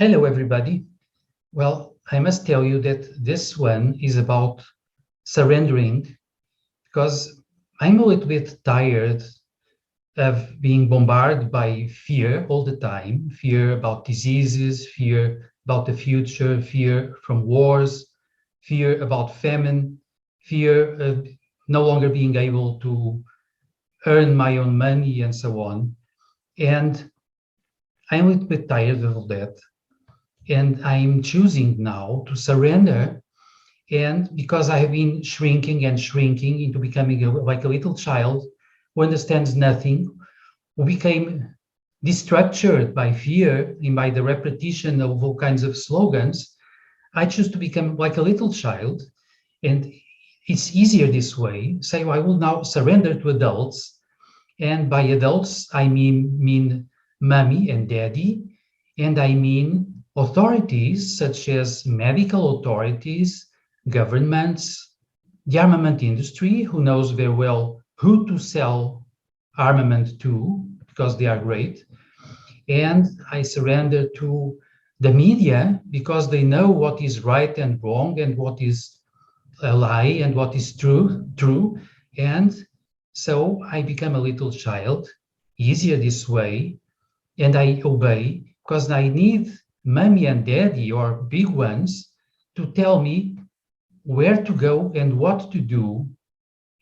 Hello, everybody. Well, I must tell you that this one is about surrendering because I'm a little bit tired of being bombarded by fear all the time, fear about diseases, fear about the future, fear from wars, fear about famine, fear of no longer being able to earn my own money and so on. And I'm a little bit tired of all that. And I'm choosing now to surrender. And because I have been shrinking and shrinking into becoming like a little child who understands nothing, who became destructured by fear and by the repetition of all kinds of slogans, I choose to become like a little child. And it's easier this way. Say, I will now surrender to adults. And by adults, I mean mommy and daddy. And I mean authorities such as medical authorities, governments, the armament industry, who knows very well who to sell armament to because they are great. And I surrender to the media because they know what is right and wrong and what is a lie and what is true. And so I become a little child, easier this way, and I obey because I need mommy and daddy or big ones to tell me where to go and what to do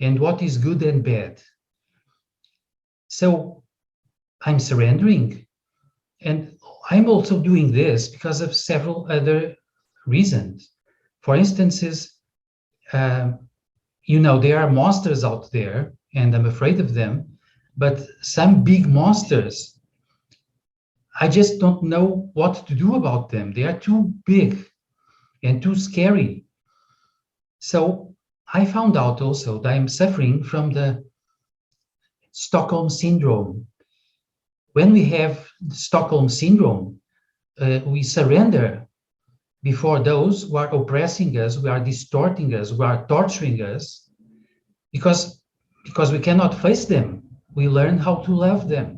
and what is good and bad. So I'm surrendering. And I'm also doing this because of several other reasons. For instance, there are monsters out there, and I'm afraid of them, but some big monsters, I just don't know what to do about them. They are too big and too scary. So I found out also that I'm suffering from the Stockholm syndrome. When we have Stockholm syndrome, we surrender before those who are oppressing us, who are distorting us, who are torturing us, because we cannot face them. We learn how to love them.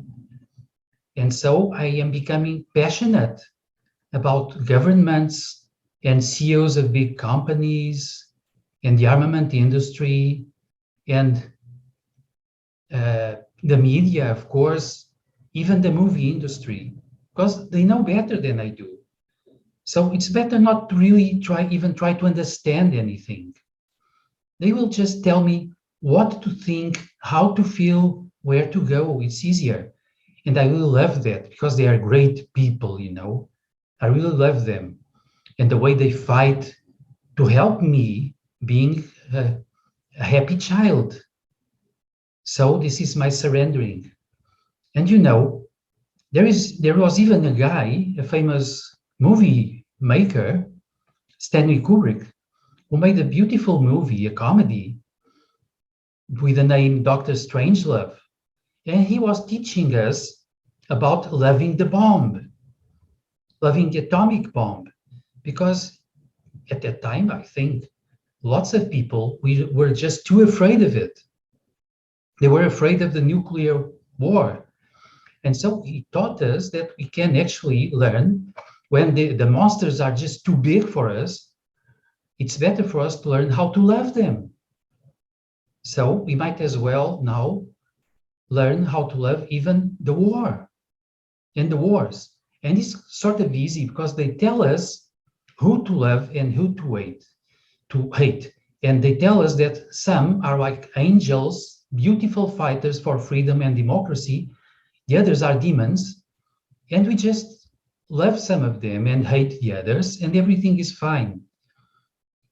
And so I am becoming passionate about governments and CEOs of big companies and the armament industry and the media, of course, even the movie industry, because they know better than I do. So it's better not to really try to understand anything. They will just tell me what to think, how to feel, where to go. It's easier. And I really love that because they are great people, I really love them. And the way they fight to help me being a happy child. So this is my surrendering. And there was even a guy, a famous movie maker, Stanley Kubrick, who made a beautiful movie, a comedy, with the name Dr. Strangelove. And he was teaching us about loving the bomb, loving the atomic bomb, because at that time, I think, lots of people were just too afraid of it. They were afraid of the nuclear war. And so he taught us that we can actually learn when the monsters are just too big for us. It's better for us to learn how to love them. So we might as well now learn how to love even the war and the wars. And it's sort of easy because they tell us who to love and who to hate. And they tell us that some are like angels, beautiful fighters for freedom and democracy. The others are demons. And we just love some of them and hate the others, and everything is fine.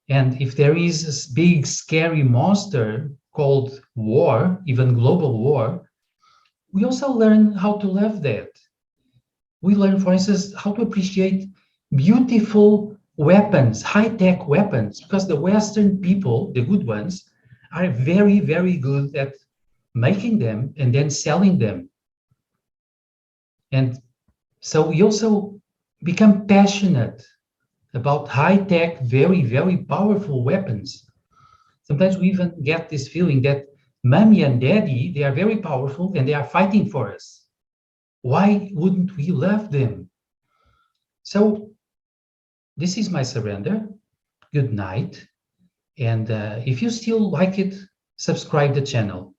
And if there is this big, scary monster called war, even global war, we also learn how to love that. We learn, for instance, how to appreciate beautiful weapons, high-tech weapons, because the Western people, the good ones, are very, very good at making them and then selling them. And so we also become passionate about high-tech, very, very powerful weapons. Sometimes we even get this feeling that mommy and daddy, they are very powerful and they are fighting for us. Why wouldn't we love them? So this is my surrender. Good night. And if you still like it, subscribe the channel.